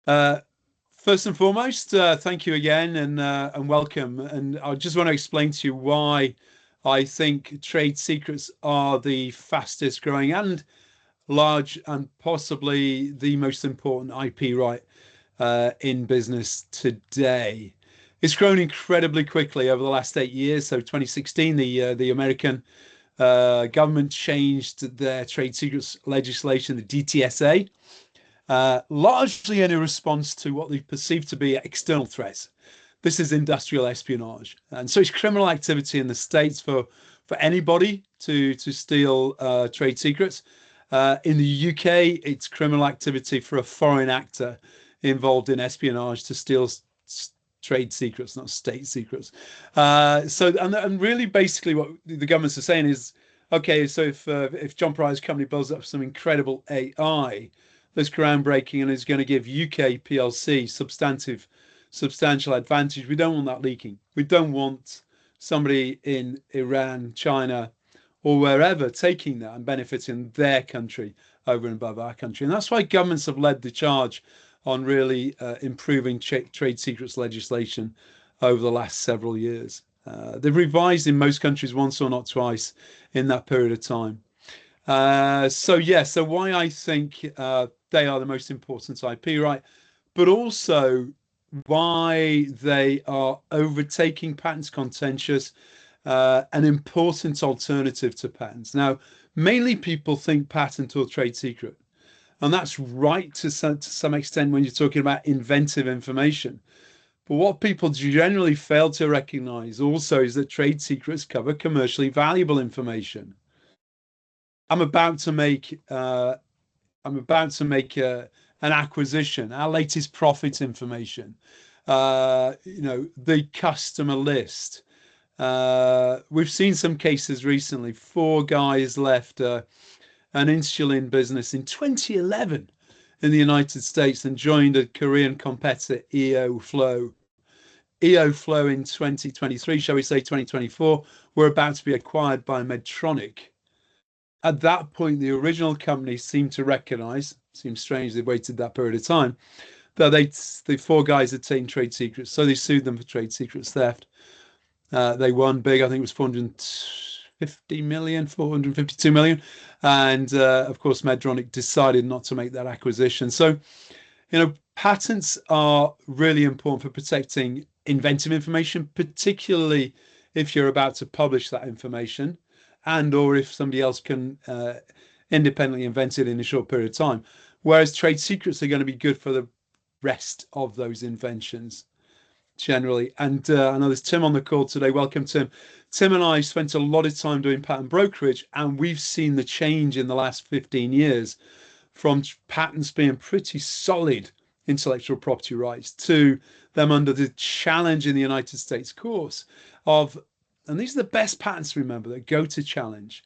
Uh, First and foremost, thank you again and welcome. And I just want to explain to you why I think trade secrets are the fastest growing and large and possibly the most important IP right in business today. It's grown incredibly quickly over the last 8 years. So 2016, the American government changed their trade secrets legislation, the DTSA, largely in a response to what they perceive to be external threats. This is industrial espionage, and so it's criminal activity in the states for anybody to steal trade secrets. In the UK, it's criminal activity for a foreign actor involved in espionage to steal trade secrets, not state secrets. And really, basically, what the governments are saying is, okay, so if John Pryor's company builds up some incredible AI that's groundbreaking and is going to give UK PLC substantial advantage. We don't want that leaking. We don't want somebody in Iran, China, or wherever taking that and benefiting their country over and above our country. And that's why governments have led the charge on really improving trade secrets legislation over the last several years. They've revised in most countries once or not twice in that period of time. So why I think they are the most important IP right, but also why they are overtaking patents contentious, an important alternative to patents. Now, mainly people think patent or trade secret, and that's right to some extent when you're talking about inventive information. But what people generally fail to recognize also is that trade secrets cover commercially valuable information. I'm about to make an acquisition, our latest profit information, the customer list. We've seen some cases recently. Four guys left an insulin business in 2011 in the United States and joined a Korean competitor, EOFlow. EOFlow in 2023, shall we say 2024, were about to be acquired by Medtronic. At that point, the original company seemed to recognize, seems strange they waited that period of time, that the four guys had taken trade secrets. So they sued them for trade secrets theft. They won big. I think it was 450 million, 452 million. And of course, Medtronic decided not to make that acquisition. So, patents are really important for protecting inventive information, particularly if you're about to publish that information and or if somebody else can independently invent it in a short period of time. Whereas trade secrets are going to be good for the rest of those inventions generally. And I know there's Tim on the call today. Welcome, Tim. Tim and I spent a lot of time doing patent brokerage, and we've seen the change in the last 15 years from patents being pretty solid intellectual property rights to them under the challenge in the United States courts of, and these are the best patents, remember, that go to challenge,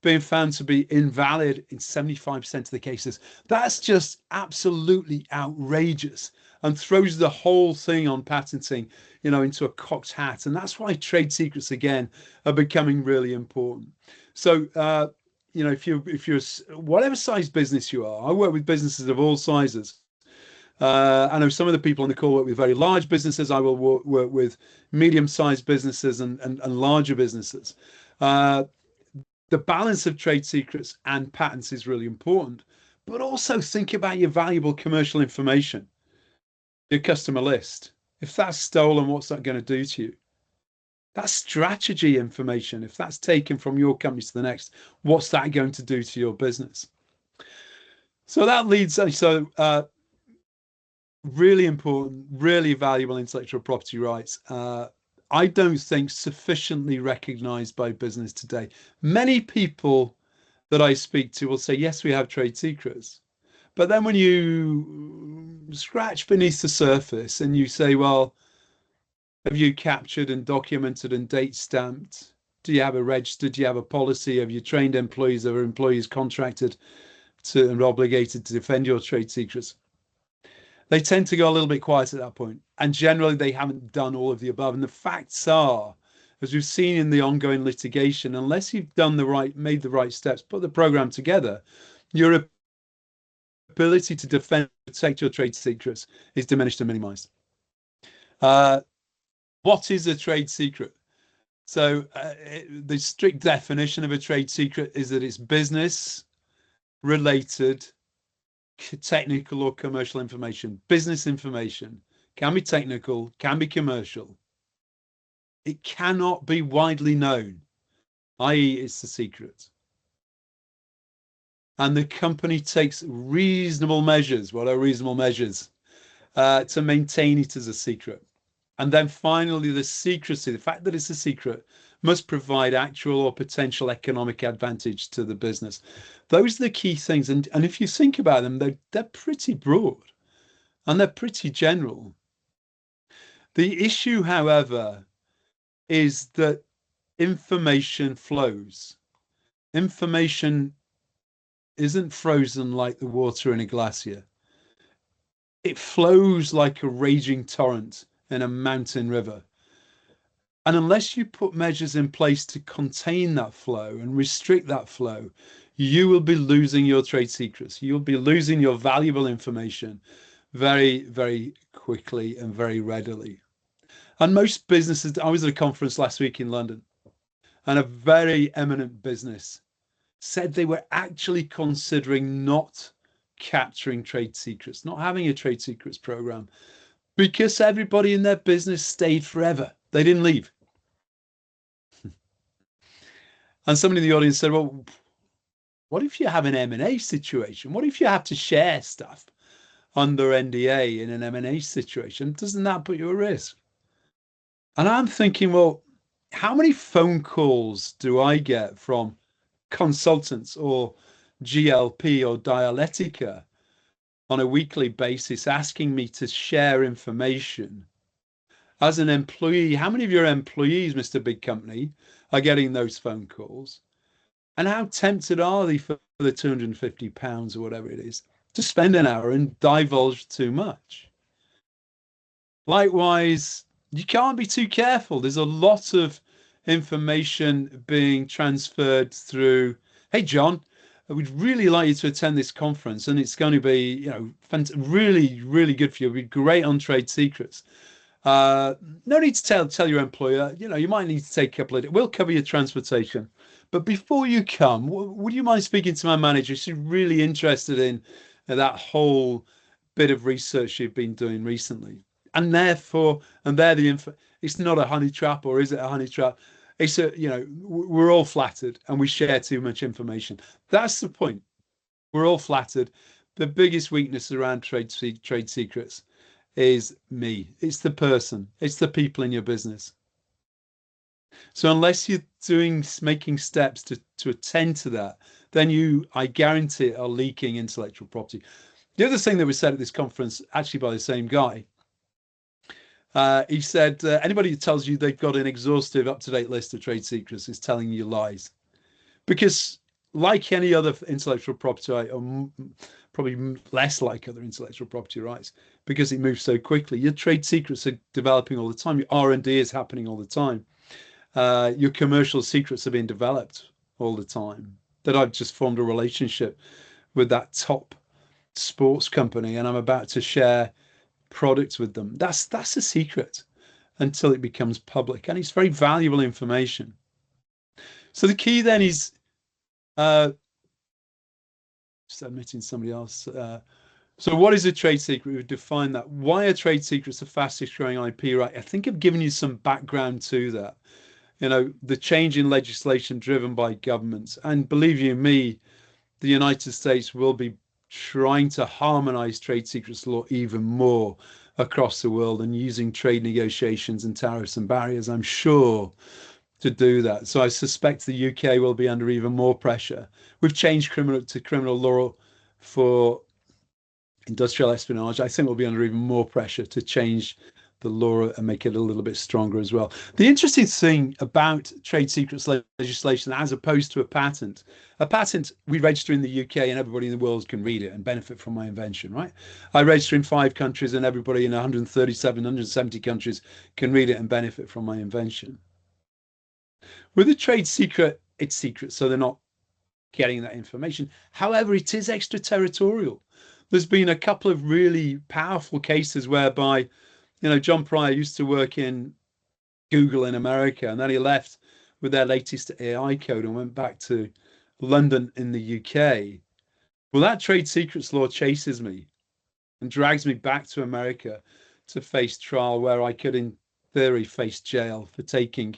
being found to be invalid in 75% of the cases. That's just absolutely outrageous and throws the whole thing on patenting, into a cocked hat. And that's why trade secrets, again, are becoming really important. So, if you're whatever size business you are, I work with businesses of all sizes. I know some of the people on the call work with very large businesses. I will work with medium-sized businesses and larger businesses. The balance of trade secrets and patents is really important, but also think about your valuable commercial information, your customer list. If that's stolen, what's that going to do to you? That's strategy information. If that's taken from your company to the next, what's that going to do to your business? So that leads, really important, really valuable intellectual property rights. I don't think sufficiently recognized by business today. Many people that I speak to will say, yes, we have trade secrets. But then when you scratch beneath the surface and you say, well, have you captured and documented and date stamped? Do you have a register? Do you have a policy? Have you trained employees or employees contracted to and obligated to defend your trade secrets? They tend to go a little bit quiet at that point. And generally, they haven't done all of the above. And the facts are, as we've seen in the ongoing litigation, unless you've made the right steps, put the program together, you're ability to defend, protect your trade secrets is diminished and minimized. What is a trade secret? So the strict definition of a trade secret is that it's business related technical or commercial information. Business information can be technical, can be commercial. It cannot be widely known, i.e. it's the secret. And the company takes reasonable measures. What are reasonable measures? To maintain it as a secret. And then finally, the secrecy, the fact that it's a secret, must provide actual or potential economic advantage to the business. Those are the key things. And if you think about them, they're pretty broad and they're pretty general. The issue, however, is that information flows. Information isn't frozen like the water in a glacier. It flows like a raging torrent in a mountain river. And unless you put measures in place to contain that flow and restrict that flow, you will be losing your trade secrets. You'll be losing your valuable information very, very quickly and very readily. And most businesses, I was at a conference last week in London, and a very eminent business said they were actually considering not capturing trade secrets, not having a trade secrets program, because everybody in their business stayed forever. They didn't leave. And somebody in the audience said, well, what if you have an M&A situation? What if you have to share stuff under NDA in an M&A situation? Doesn't that put you at risk? And I'm thinking, well, how many phone calls do I get from consultants or GLP or Dialectica on a weekly basis asking me to share information? As an employee, how many of your employees, Mr. Big Company, are getting those phone calls? And how tempted are they for the £250 or whatever it is to spend an hour and divulge too much? Likewise, you can't be too careful. There's a lot of information being transferred through, hey, John, we'd really like you to attend this conference, and it's going to be, really, really good for you. It'd be great on trade secrets. No need to tell your employer, you might need to take a couple of days. We'll cover your transportation. But before you come, would you mind speaking to my manager? She's really interested in that whole bit of research you've been doing recently. And therefore, it's not a honey trap, or is it a honey trap? It's we're all flattered and we share too much information. That's the point. We're all flattered. The biggest weakness around trade secrets is me. It's the person. It's the people in your business. So unless you're making steps to attend to that, then I guarantee, are leaking intellectual property. The other thing that was said at this conference, actually by the same guy, he said, anybody who tells you they've got an exhaustive, up-to-date list of trade secrets is telling you lies. Because like any other intellectual property right, or probably less like other intellectual property rights, because it moves so quickly, your trade secrets are developing all the time. Your R&D is happening all the time. Your commercial secrets are being developed all the time. That I've just formed a relationship with that top sports company, and I'm about to share products with them. That's a secret until it becomes public, and it's very valuable information. So the key then is just admitting somebody else. So what is a trade secret? We've defined that. Why are trade secrets the fastest growing IP right? I think I've given you some background to that. The change in legislation driven by governments. And believe you me, the United States will be trying to harmonize trade secrets law even more across the world, and using trade negotiations and tariffs and barriers, I'm sure, to do that. So I suspect the UK will be under even more pressure. We've changed criminal law for industrial espionage. I think we'll be under even more pressure to change the law and make it a little bit stronger as well. The interesting thing about trade secrets legislation, as opposed to a patent we register in the UK and everybody in the world can read it and benefit from my invention, right? I register in 5 countries and everybody in 137, 170 countries can read it and benefit from my invention. With a trade secret, it's secret, so they're not getting that information. However, it is extraterritorial. there's been a couple of really powerful cases whereby, John Pryor used to work in Google in America, and then he left with their latest AI code and went back to London in the UK. Well, that trade secrets law chases me and drags me back to America to face trial, where I could, in theory, face jail for taking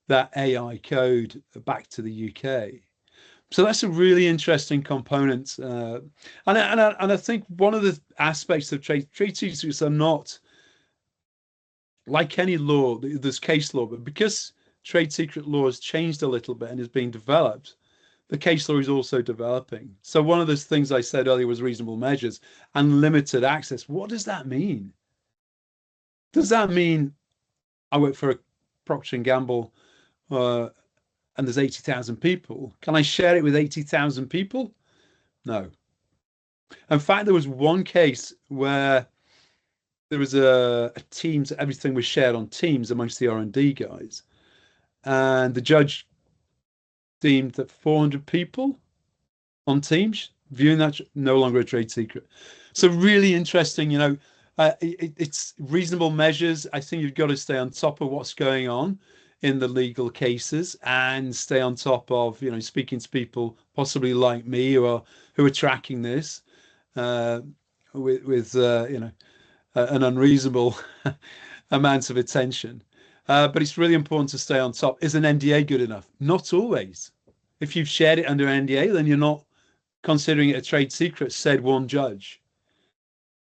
that AI code back to the UK. So that's a really interesting component, and I think one of the aspects of trade secrets are not like any law. There's case law, but because trade secret law has changed a little bit and is being developed, the case law is also developing. So one of those things I said earlier was reasonable measures and limited access. What does that mean? Does that mean I work for a Procter and Gamble, and there's 80,000 people? Can I share it with 80,000 people? No. In fact, there was one case where there was a Teams, everything was shared on Teams amongst the R&D guys, and the judge deemed that 400 people on Teams viewing that no longer a trade secret. So really interesting, it's reasonable measures. I think you've got to stay on top of what's going on in the legal cases and stay on top of, speaking to people possibly like me who are tracking this with an unreasonable amount of attention. But it's really important to stay on top. Is an NDA good enough? Not always. If you've shared it under an NDA, then you're not considering it a trade secret, said one judge.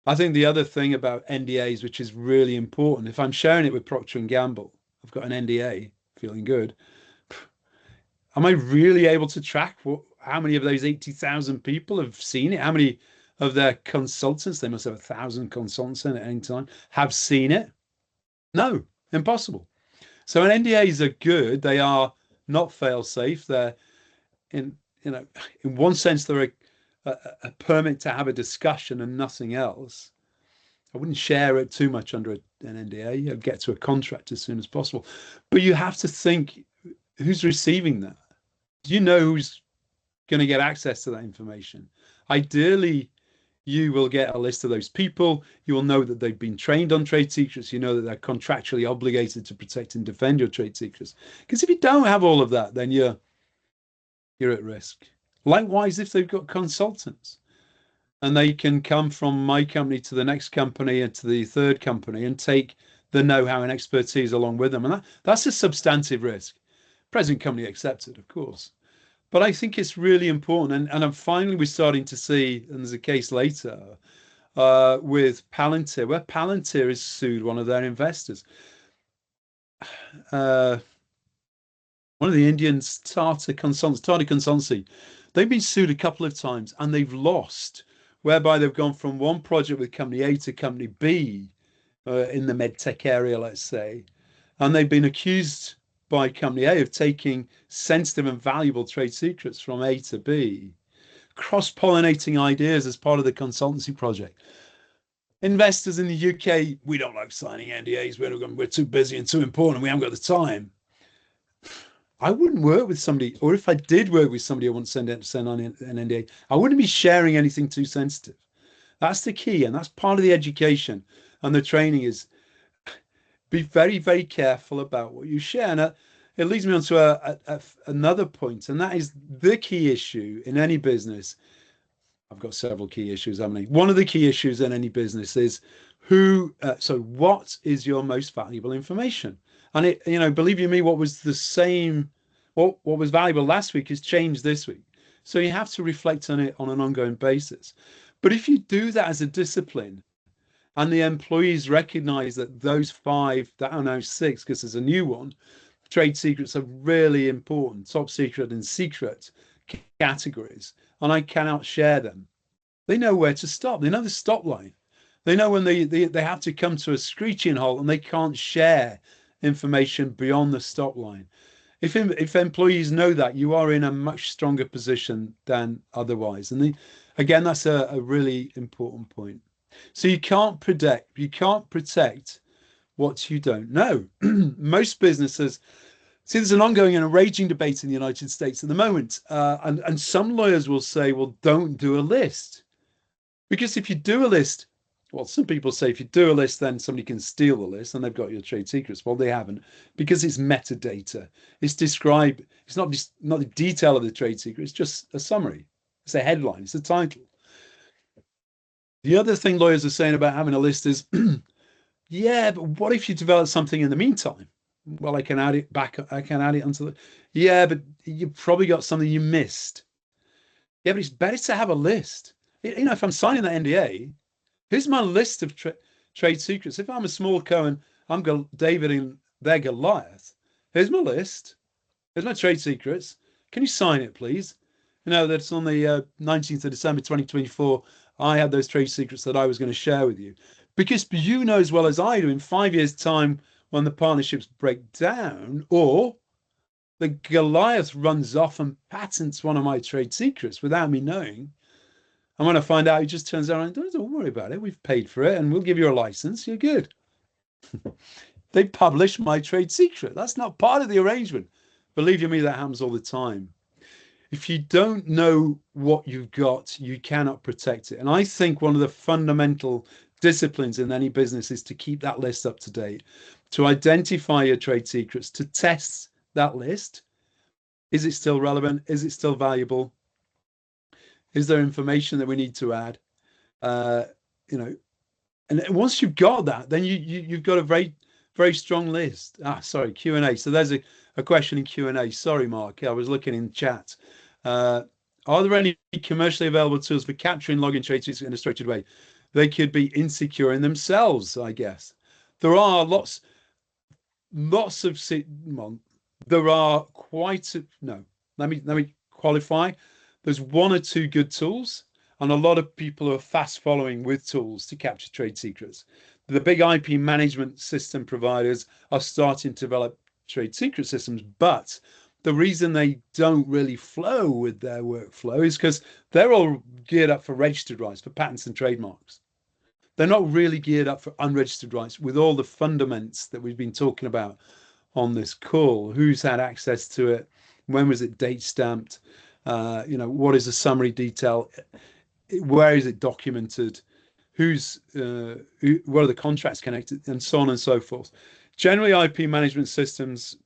I think the other thing about NDAs, which is really important, if I'm sharing it with Procter and Gamble, I've got an NDA, feeling good. Am I really able to track how many of those 80,000 people have seen it? How many of their consultants, they must have 1,000 consultants in at any time, have seen it? No, impossible. So NDAs are good. They are not fail-safe. They're in one sense, they're a permit to have a discussion and nothing else. I wouldn't share it too much under an NDA. I'd get to a contract as soon as possible. But you have to think, who's receiving that? Do you know who's going to get access to that information? Ideally, you will get a list of those people. You will know that they've been trained on trade secrets. You know that they're contractually obligated to protect and defend your trade secrets. Because if you don't have all of that, then you're at risk. Likewise, if they've got consultants and they can come from my company to the next company and to the third company and take the know-how and expertise along with them. And that's a substantive risk. Present company accepted, of course. But I think it's really important. And finally, we're starting to see, and there's a case later with Palantir, where Palantir has sued one of their investors. One of the Indians, Tata Consultancy, they've been sued a couple of times and they've lost, whereby they've gone from one project with company A to company B in the medtech area, let's say, and they've been accused by company A of taking sensitive and valuable trade secrets from A to B, cross-pollinating ideas as part of the consultancy project. Investors in the UK, we don't like signing NDAs. We're too busy and too important. We haven't got the time. I wouldn't work with somebody, or if I did work with somebody, I wouldn't send on an NDA. I wouldn't be sharing anything too sensitive. That's the key, and that's part of the education and the training is be very, very careful about what you share. And it leads me on to another point, and that is the key issue in any business. I've got several key issues, haven't I? One of the key issues in any business is what is your most valuable information? And believe you me, what was the same, what was valuable last week has changed this week. So you have to reflect on it on an ongoing basis. But if you do that as a discipline, and the employees recognize that those 5, that are now 6, because there's a new one, trade secrets are really important, top secret and secret categories, and I cannot share them. They know where to stop. They know the stop line. They know when they have to come to a screeching halt and they can't share information beyond the stop line. If employees know that, you are in a much stronger position than otherwise. And again, that's a really important point. So you can't protect what you don't know. Most businesses, see, there's an ongoing and a raging debate in the United States at the moment. And some lawyers will say, well, don't do a list Because if you do a list, well, some people say if you do a list, then somebody can steal the list and they've got your trade secrets. Well, they haven't, because it's metadata. It's described. It's not the detail of the trade secret. It's just a summary. It's a headline. It's a title. The other thing lawyers are saying about having a list is, yeah, but what if you develop something in the meantime? Well, I can add it back. I can add it onto the. Yeah, but you probably got something you missed. Yeah, but it's better to have a list. You know, if I'm signing that NDA, here's my list of trade secrets. If I'm a small co and I'm David and they're Goliath, here's my list. Here's my trade secrets. Can you sign it, please? You know, that's on the 19th of December 2024. I had those trade secrets that I was going to share with you. Because you know as well as I do, in 5 years' time, when the partnerships break down, or the Goliath runs off and patents one of my trade secrets without me knowing, and when I find out, he just turns around and don't worry about it. We've paid for it and we'll give you a license. You're good. They publish my trade secret. That's not part of the arrangement. Believe you me, that happens all the time. If you don't know what you've got, you cannot protect it. And I think one of the fundamental disciplines in any business is to keep that list up to date, to identify your trade secrets, to test that list. Is it still relevant? Is it still valuable? Is there information that we need to add? Uh, you know, and once you've got that, then you've got a very strong list. Sorry, Q&A. So there's a question in Q&A. Sorry, Mark. I was looking in chat. Are there any commercially available tools for capturing login trade secrets in a structured way? They could be insecure in themselves, I guess. There are lots of well, there are quite a, no. Let me qualify. There's one or two good tools, and a lot of people are fast following with tools to capture trade secrets. The big IP management system providers are starting to develop trade secret systems, but the reason they don't really flow with their workflow is because they're all geared up for registered rights, for patents and trademarks. They're not really geared up for unregistered rights with all the fundaments that we've been talking about on this call. Who's had access to it? When was it date stamped? What is the summary detail? Where is it documented? What are the contracts connected, and so on and so forth. Generally, IP management systems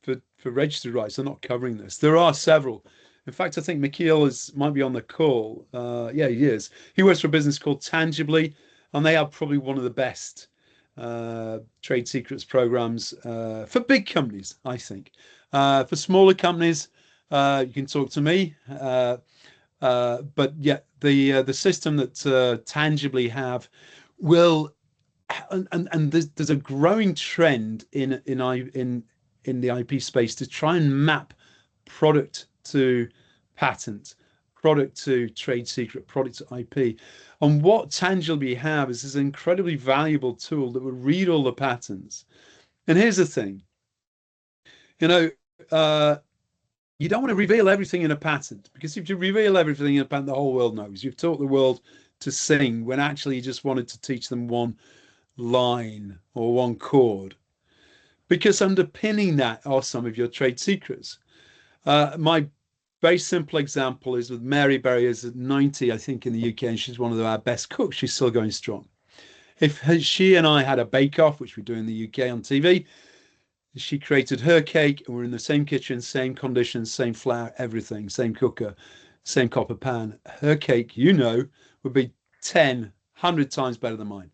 for registered rights are not covering this. There are several. In fact, I think Michiel might be on the call. Yeah, he is. He works for a business called Tangibly, and they have probably one of the best trade secrets programs for big companies, I think. For smaller companies, you can talk to me. But yeah, the system that Tangibly have will, and there's a growing trend in the IP space to try and map product to patent, product to trade secret, product to IP. And what Tangibly have is this incredibly valuable tool that will read all the patents. And here's the thing, you know, you don't want to reveal everything in a patent, because if you reveal everything in a patent, the whole world knows. You've taught the world to sing when actually you just wanted to teach them one line or one chord, because underpinning that are some of your trade secrets. My very simple example is with Mary Berry, is at 90, I think, in the UK, and she's one of our best cooks. She's still going strong. If she and I had a bake-off, which we do in the UK on TV, she created her cake, and we're in the same kitchen, same conditions, same flour, everything, same cooker, same copper pan. Her cake, would be 10, 100 times better than mine.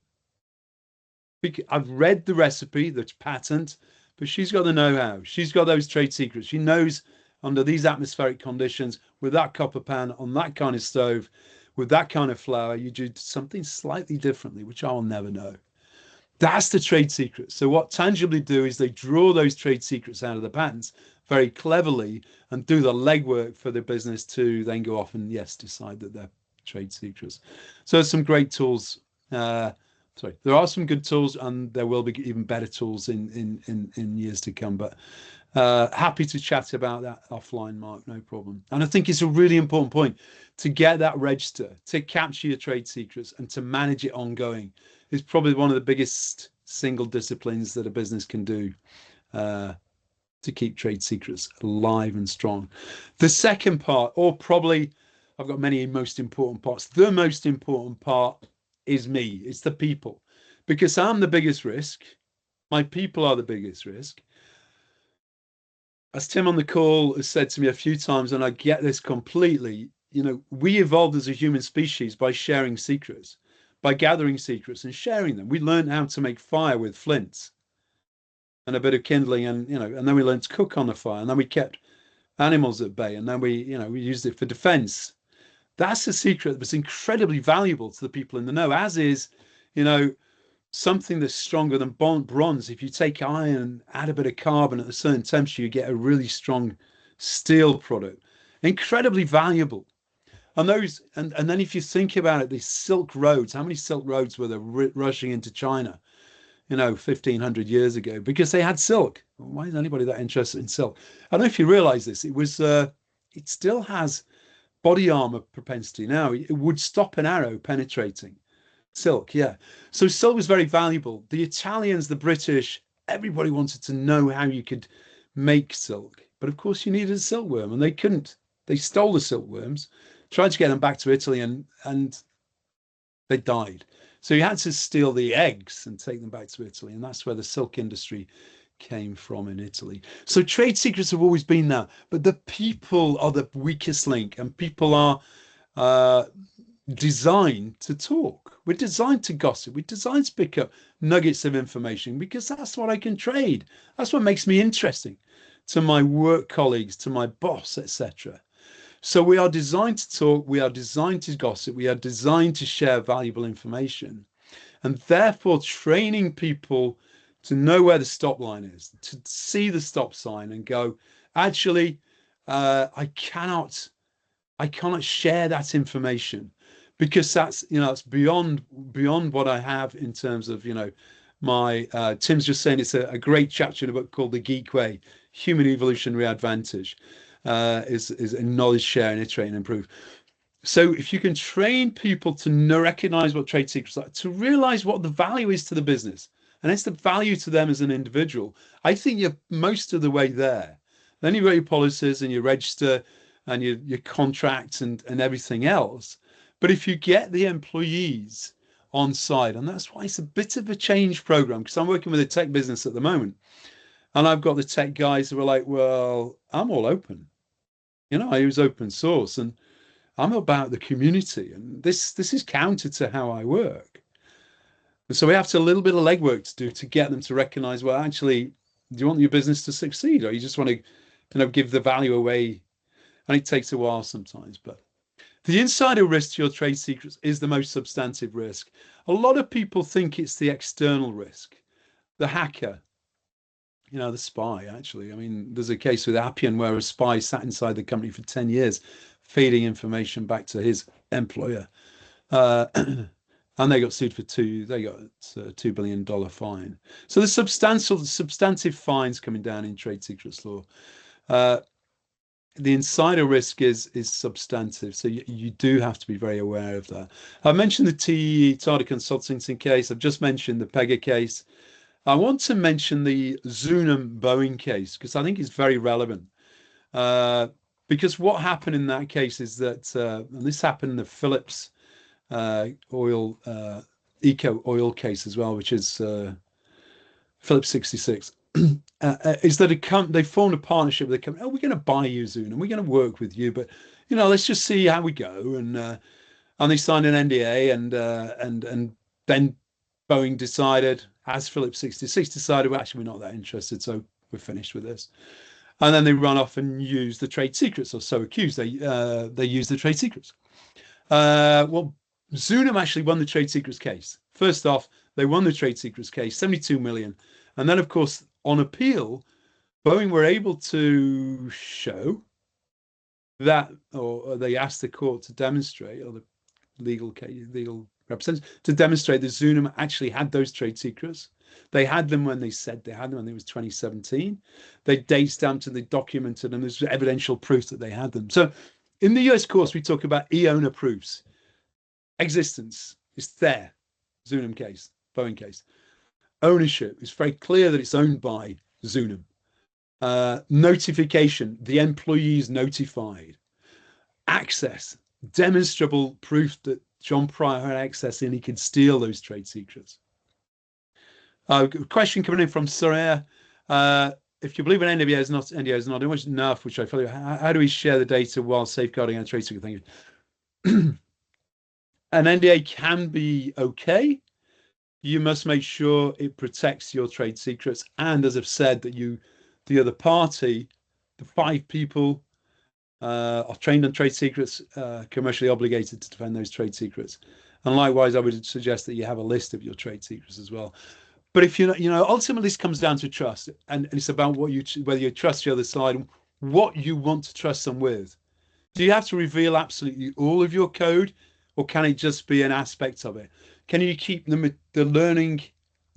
I've read the recipe, the patent, but she's got the know-how. She's got those trade secrets. She knows under these atmospheric conditions, with that copper pan, on that kind of stove, with that kind of flour, you do something slightly differently, which I'll never know. That's the trade secret. So what Tangibly do is they draw those trade secrets out of the patents very cleverly and do the legwork for the business to then go off and, yes, decide that they're trade secrets. So there's some great tools. There are some good tools, and there will be even better tools in years to come. But happy to chat about that offline, Mark, no problem. And I think it's a really important point to get that register, to capture your trade secrets, and to manage it ongoing. Is probably one of the biggest single disciplines that a business can do to keep trade secrets alive and strong. The second part, or probably I've got many most important parts. The most important part is me. It's the people, because I'm the biggest risk. My people are the biggest risk. As Tim on the call has said to me a few times, and I get this completely, we evolved as a human species by sharing secrets, by gathering secrets and sharing them. We learned how to make fire with flints and a bit of kindling, and then we learned to cook on the fire, and then we kept animals at bay, and then we used it for defense. That's a secret that was incredibly valuable to the people in the know, as is, you know, something that's stronger than bronze. If you take iron and add a bit of carbon at a certain temperature, you get a really strong steel product. Incredibly valuable. And then if you think about it, these silk roads, how many silk roads were there rushing into China, 1,500 years ago, because they had silk. Why is anybody that interested in silk? I don't know if you realize this. It still has body armor propensity now. It would stop an arrow penetrating. Silk, yeah. So silk was very valuable. The Italians, the British, everybody wanted to know how you could make silk. But of course, you needed a silkworm, and they couldn't. They stole the silkworms, tried to get them back to Italy, and they died. So you had to steal the eggs and take them back to Italy, and that's where the silk industry came from in Italy. So trade secrets have always been there, but the people are the weakest link, and people are uh, designed to talk. We're designed to gossip. We're designed to pick up nuggets of information because that's what I can trade. That's what makes me interesting to my work colleagues, to my boss, etc. So we are designed to talk. We are designed to gossip. We are designed to share valuable information. And therefore, training people to know where the stop line is, to see the stop sign and go, actually, I cannot share that information because that's beyond what I have in terms of my Tim's just saying it's a great chapter in a book called The Geek Way, Human Evolutionary Advantage, is in knowledge sharing, iterate and improve. So if you can train people to recognize what trade secrets are, to realize what the value is to the business, and it's the value to them as an individual, I think you're most of the way there. Then you've got your policies and your register and your contracts and everything else. But if you get the employees on side, and that's why it's a bit of a change program, because I'm working with a tech business at the moment, and I've got the tech guys who are like, well, I'm all open. I use open source and I'm about the community, and this is counter to how I work. And so we have to a little bit of legwork to do to get them to recognize, well, actually, do you want your business to succeed, or you just want to give the value away? And it takes a while sometimes, but the insider risk to your trade secrets is the most substantive risk. A lot of people think it's the external risk, the hacker, the spy, actually. I mean, there's a case with Appian where a spy sat inside the company for 10 years, feeding information back to his employer. And they got sued for they got a $2 billion fine. So there's substantive fines coming down in trade secrets law. The insider risk is substantive, so you do have to be very aware of that. I mentioned the Tata Consulting case. I've just mentioned the Pega case. I want to mention the Zunum Boeing case because I think it's very relevant. Because what happened in that case is that, and this happened in the Phillips Eco Oil case as well, which is Phillips 66. Is that they formed a partnership with a company? Oh, we're going to buy you, Zunum. We're going to work with you, but let's just see how we go. And they signed an NDA, and then Boeing decided, as Phillips 66 decided, well, actually, we're not that interested, so we're finished with this. And then they run off and use the trade secrets, or so accused. They use the trade secrets. Well, Zunum actually won the trade secrets case. First off, they won the trade secrets case, 72 million. And then, of course, on appeal, Boeing were able to show that, or they asked the court to demonstrate, or the legal representative to demonstrate that Zunum actually had those trade secrets. They had them when they said they had them, and it was 2017. They date stamped and they documented, and there's evidential proof that they had them. So in the US courts, we talk about e-owner proofs. Existence is there. Zunum case, Boeing case. Ownership is very clear that it's owned by Zunum. Notification, the employees notified. Access, demonstrable proof that John Pryor had access and he could steal those trade secrets. Question coming in from Soraya. If you believe an NDA is not enough, which I feel, how do we share the data while safeguarding our trade secret? Thank you. An NDA can be okay. You must make sure it protects your trade secrets. And as I've said, that the other party, the 5 people are trained on trade secrets, commercially obligated to defend those trade secrets. And likewise, I would suggest that you have a list of your trade secrets as well. But if ultimately this comes down to trust, and it's about whether you trust the other side, what you want to trust them with. Do you have to reveal absolutely all of your code, or can it just be an aspect of it? Can you keep the learning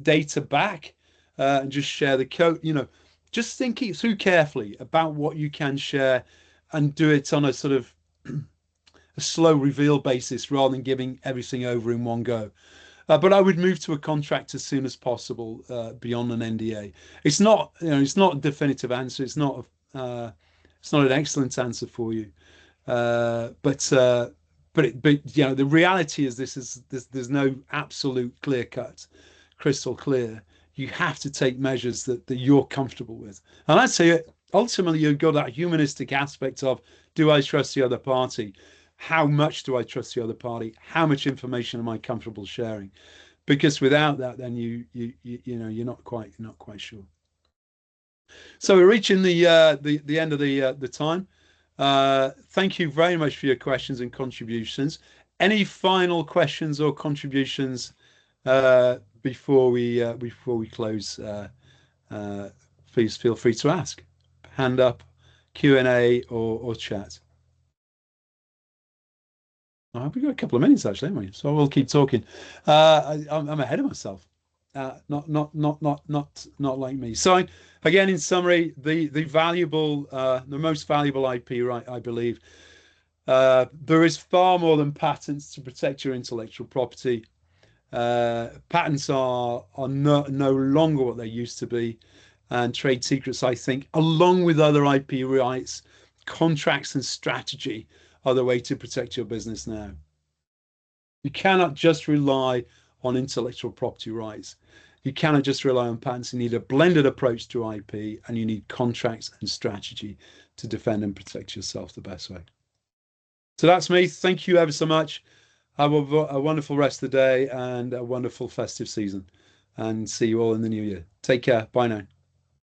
data back and just share the code? Just think it through carefully about what you can share, and do it on a sort of a slow reveal basis rather than giving everything over in one go. But I would move to a contract as soon as possible beyond an NDA. It's not a definitive answer. It's not an excellent answer for you. But the reality is there's no absolute clear cut, crystal clear. You have to take measures that you're comfortable with. And I'd say ultimately you've got that humanistic aspect of, do I trust the other party? How much do I trust the other party? How much information am I comfortable sharing? Because without that, then you're not quite sure. So we're reaching the end of the time. Thank you very much for your questions and contributions. Any final questions or contributions before we close? Please feel free to ask. Hand up, Q&A, or chat. We've got a couple of minutes actually, haven't we? So we'll keep talking. I'm ahead of myself. Not like me. So again, in summary, the most valuable IP, right? I believe there is far more than patents to protect your intellectual property. Patents are no longer what they used to be, and trade secrets, I think, along with other IP rights, contracts, and strategy, are the way to protect your business now. You cannot just rely on intellectual property rights. You cannot just rely on patents. You need a blended approach to IP, and you need contracts and strategy to defend and protect yourself the best way. So that's me. Thank you ever so much. Have a wonderful rest of the day and a wonderful festive season, and see you all in the new year. Take care. Bye now.